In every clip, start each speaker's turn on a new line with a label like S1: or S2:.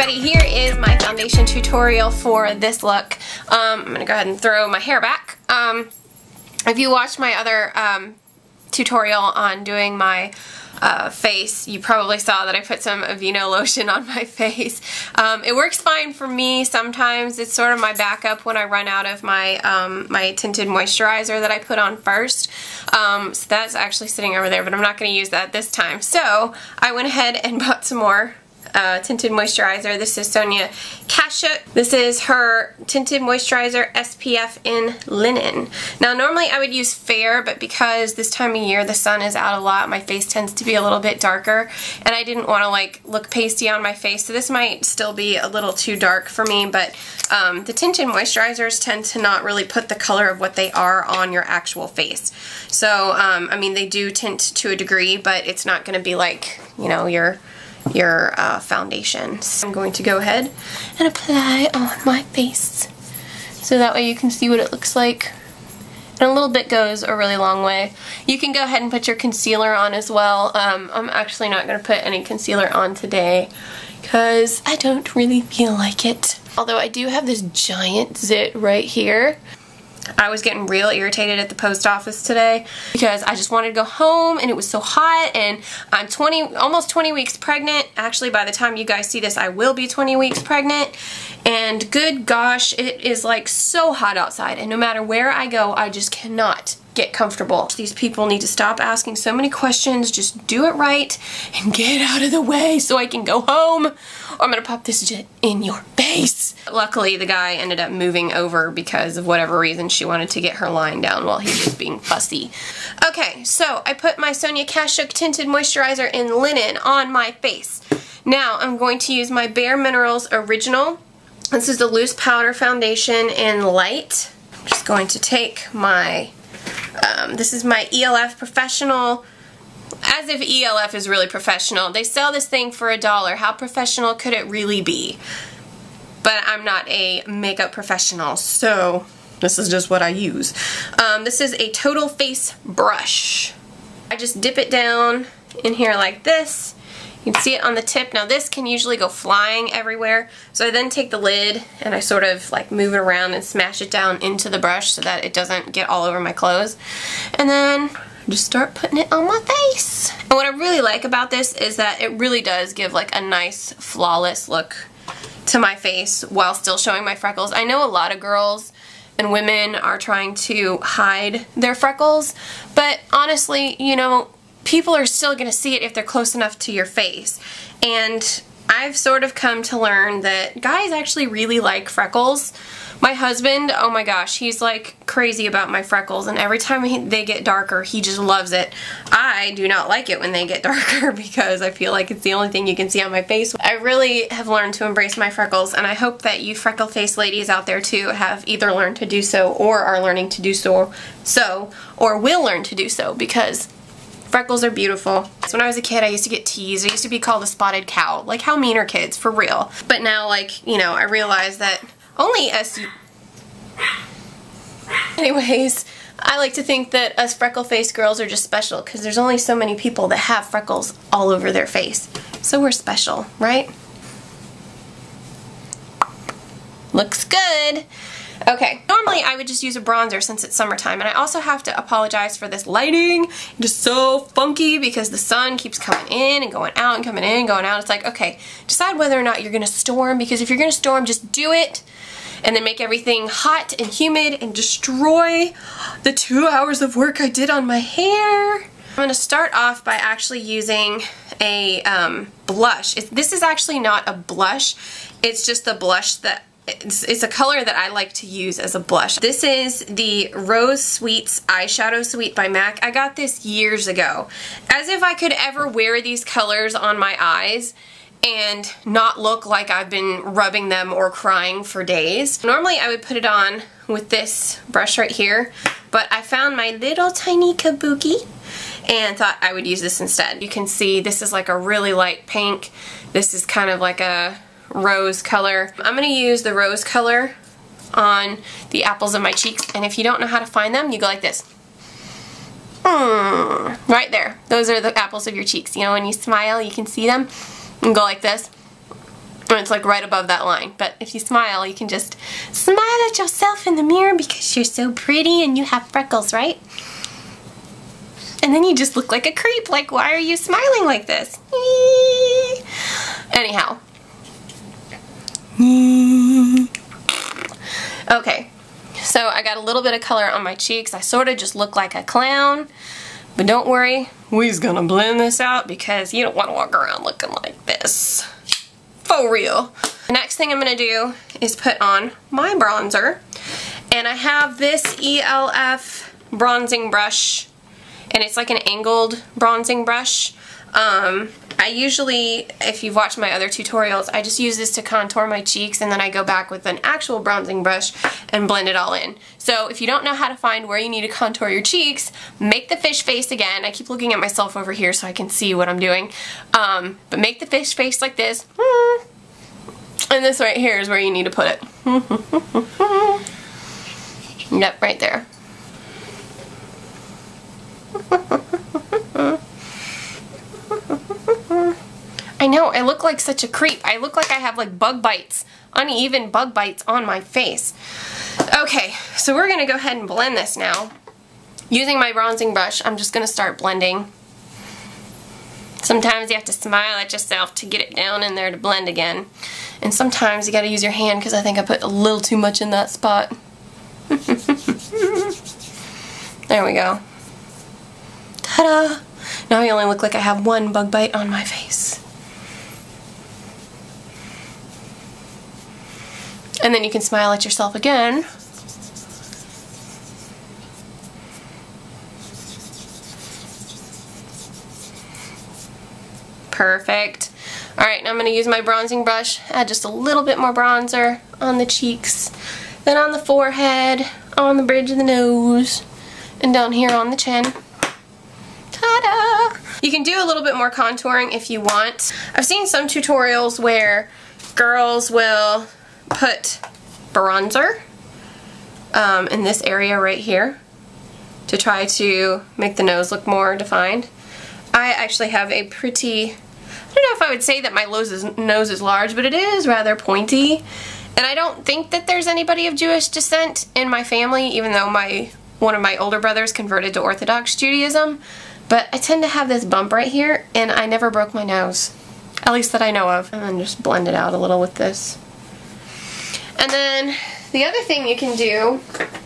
S1: everybody, here is my foundation tutorial for this look. I'm going to go ahead and throw my hair back. If you watched my other tutorial on doing my face, you probably saw that I put some Aveeno lotion on my face. It works fine for me. Sometimes it's sort of my backup when I run out of my my tinted moisturizer that I put on first. So that's actually sitting over there, but I'm not going to use that this time. So I went ahead and bought some more tinted moisturizer. This is Sonia Kashuk. This is her tinted moisturizer SPF in linen. Now normally I would use fair, but because this time of year the sun is out a lot, my face tends to be a little bit darker, and I didn't want to like look pasty on my face, so this might still be a little too dark for me, but the tinted moisturizers tend to not really put the color of what they are on your actual face. So I mean, they do tint to a degree, but it's not going to be like, you know, your foundation. So I'm going to go ahead and apply on my face so that way you can see what it looks like. And a little bit goes a really long way. You can go ahead and put your concealer on as well. I'm actually not going to put any concealer on today because I don't really feel like it. Although I do have this giant zit right here. I was getting real irritated at the post office today because I just wanted to go home and it was so hot, and I'm almost 20 weeks pregnant. Actually, by the time you guys see this, I will be 20 weeks pregnant, and good gosh, it is like so hot outside, and no matter where I go, I just cannot get comfortable. These people need to stop asking so many questions. Just do it right and get out of the way so I can go home, or I'm gonna pop this jet in your face. Luckily, the guy ended up moving over because of whatever reason she wanted to get her line down while he was being fussy. Okay, so I put my Sonia Kashuk Tinted Moisturizer in linen on my face. Now I'm going to use my Bare Minerals Original. This is the loose powder foundation in light. I'm just going to take my this is my ELF Professional. As if ELF is really professional. They sell this thing for $1. How professional could it really be? But I'm not a makeup professional, so this is just what I use. This is a total face brush. I just dip it down in here like this. You can see it on the tip. Now this can usually go flying everywhere, so I then take the lid and I sort of like move it around and smash it down into the brush so that it doesn't get all over my clothes. And then just start putting it on my face. And what I really like about this is that it really does give like a nice flawless look to my face while still showing my freckles. I know a lot of girls and women are trying to hide their freckles, but honestly, you know, people are still going to see it if they're close enough to your face. And I've sort of come to learn that guys actually really like freckles. My husband, oh my gosh, he's like crazy about my freckles, and every time they get darker, he just loves it. I do not like it when they get darker because I feel like it's the only thing you can see on my face. I really have learned to embrace my freckles, and I hope that you freckle-faced ladies out there too have either learned to do so or are learning to do so or will learn to do so, because freckles are beautiful. So when I was a kid, I used to get teased. I used to be called a spotted cow. Like, how mean are kids, for real? But now, like, you know, I realize that only us... Anyways, I like to think that us freckle-faced girls are just special because there's only so many people that have freckles all over their face. So we're special, right? Looks good. Okay, normally I would just use a bronzer since it's summertime, and I also have to apologize for this lighting. It's just so funky because the sun keeps coming in and going out and coming in and going out. It's like, okay, decide whether or not you're gonna storm, because if you're gonna storm, just do it and then make everything hot and humid and destroy the 2 hours of work I did on my hair. I'm gonna start off by actually using a blush. This is actually not a blush, it's just the blush that it's a color that I like to use as a blush. This is the Rose Sweets Eyeshadow Suite by M.A.C. I got this years ago. As if I could ever wear these colors on my eyes and not look like I've been rubbing them or crying for days. Normally I would put it on with this brush right here, but I found my little tiny kabuki and thought I would use this instead. You can see this is like a really light pink. This is kind of like a rose color. I'm going to use the rose color on the apples of my cheeks, and if you don't know how to find them, you go like this. Right there. Those are the apples of your cheeks. You know, when you smile, you can see them. And go like this. And it's like right above that line. But if you smile, you can just smile at yourself in the mirror because you're so pretty and you have freckles, right? And then you just look like a creep. Like, why are you smiling like this? Anyhow. Okay, so I got a little bit of color on my cheeks. I sort of just look like a clown. But don't worry, we's gonna blend this out because you don't want to walk around looking like this. For real. The next thing I'm gonna do is put on my bronzer. And I have this ELF bronzing brush. And it's like an angled bronzing brush. I usually, if you've watched my other tutorials, I just use this to contour my cheeks and then I go back with an actual bronzing brush and blend it all in. So if you don't know how to find where you need to contour your cheeks, make the fish face again. I keep looking at myself over here so I can see what I'm doing. But make the fish face like this. And this right here is where you need to put it. Yep, right there. I know, I look like such a creep. I look like I have like bug bites, uneven bug bites on my face. Okay, so we're gonna go ahead and blend this now. Using my bronzing brush, I'm just gonna start blending. Sometimes you have to smile at yourself to get it down in there to blend again. And sometimes you gotta use your hand because I think I put a little too much in that spot. There we go. Ta-da! Now I only look like I have one bug bite on my face. And then you can smile at yourself again. Perfect. Alright, now I'm going to use my bronzing brush, add just a little bit more bronzer on the cheeks, then on the forehead, on the bridge of the nose, and down here on the chin. Ta-da! You can do a little bit more contouring if you want. I've seen some tutorials where girls will put bronzer in this area right here to try to make the nose look more defined. I actually have a pretty, I don't know if I would say that my nose is large, but it is rather pointy. And I don't think that there's anybody of Jewish descent in my family, even though one of my older brothers converted to Orthodox Judaism. But I tend to have this bump right here, and I never broke my nose. At least that I know of. And then just blend it out a little with this. And then the other thing you can do,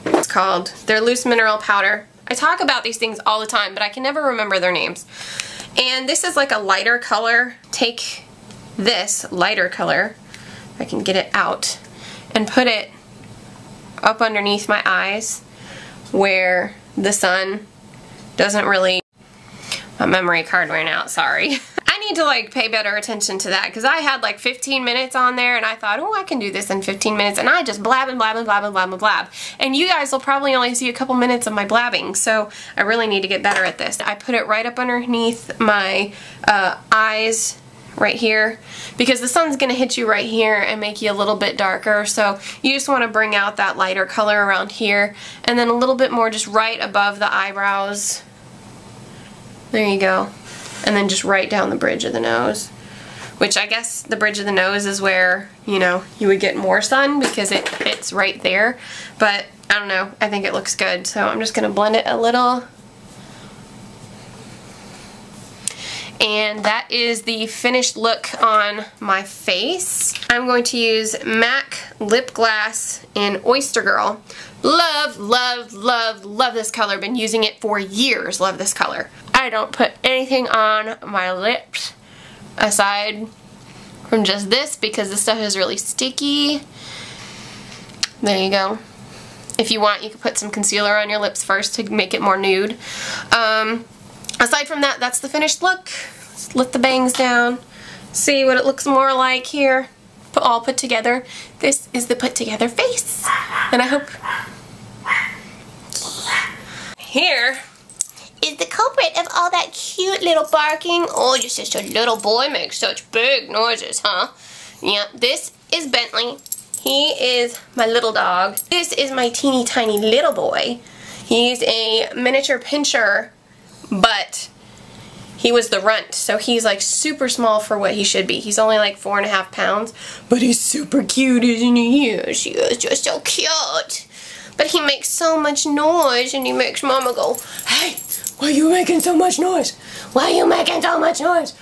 S1: it's called their loose mineral powder. I talk about these things all the time, but I can never remember their names. And this is like a lighter color. Take this lighter color, if I can get it out, and put it up underneath my eyes where the sun doesn't really... My memory card ran out, sorry. I need to like pay better attention to that because I had like 15 minutes on there and I thought, oh, I can do this in 15 minutes, and I just blab and blab and blab and blab and blab. And you guys will probably only see a couple minutes of my blabbing, so I really need to get better at this. I put it right up underneath my eyes right here because the sun's gonna hit you right here and make you a little bit darker, so you just want to bring out that lighter color around here, and then a little bit more just right above the eyebrows. There you go. And then just right down the bridge of the nose. Which I guess the bridge of the nose is where, you know, you would get more sun because it fits right there. But I don't know, I think it looks good. So I'm just going to blend it a little. And that is the finished look on my face. I'm going to use M.A.C Lipglass in Oyster Girl. Love, love, love, love this color. Been using it for years. Love this color. I don't put anything on my lips aside from just this because this stuff is really sticky. There you go. If you want, you can put some concealer on your lips first to make it more nude. Aside from that, that's the finished look. Let's let the bangs down. See what it looks more like here. All put together. This is the put together face. And I hope... Here is the culprit of all that cute little barking. Oh, you're such a little boy, makes such big noises, huh? Yeah, this is Bentley. He is my little dog. This is my teeny tiny little boy. He's a miniature pinscher, but He was the runt, so he's like super small for what he should be. He's only like 4.5 pounds, but he's super cute, isn't he? Yes, he is just so cute. But he makes so much noise, and he makes Mama go, "Hey, why are you making so much noise? Why are you making so much noise?"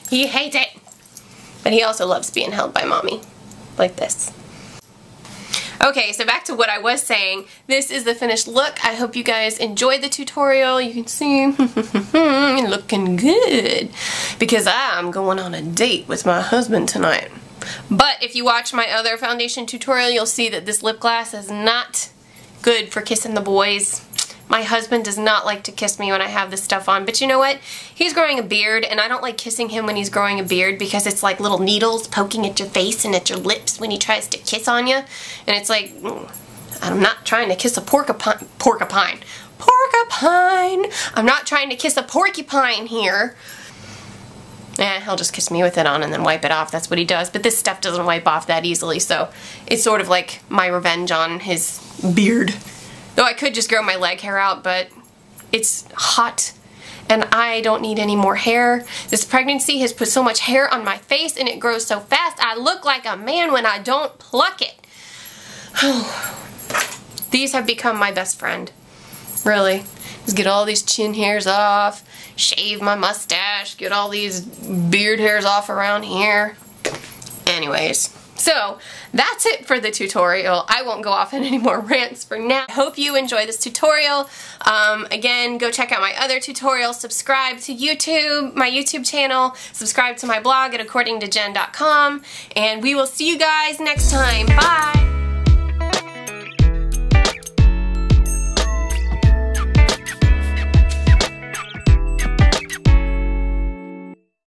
S1: He hates it. But he also loves being held by Mommy, like this. Okay, so back to what I was saying. This is the finished look. I hope you guys enjoyed the tutorial. You can see looking good because I'm going on a date with my husband tonight. But if you watch my other foundation tutorial, you'll see that this lip gloss is not good for kissing the boys. My husband does not like to kiss me when I have this stuff on, but you know what? He's growing a beard, and I don't like kissing him when he's growing a beard because it's like little needles poking at your face and at your lips when he tries to kiss on you. And it's like, I'm not trying to kiss a porcupine. I'm not trying to kiss a porcupine here. He'll just kiss me with it on and then wipe it off. That's what he does. But this stuff doesn't wipe off that easily, so it's sort of like my revenge on his beard. Though I could just grow my leg hair out, but it's hot and I don't need any more hair. This pregnancy has put so much hair on my face and it grows so fast I look like a man when I don't pluck it. These have become my best friend. Really. Just get all these chin hairs off, shave my mustache, get all these beard hairs off around here. Anyways. So, that's it for the tutorial. I won't go off on any more rants for now. I hope you enjoy this tutorial. Again, go check out my other tutorials. Subscribe to YouTube, my YouTube channel. Subscribe to my blog at accordingtojen.com. And we will see you guys next time. Bye!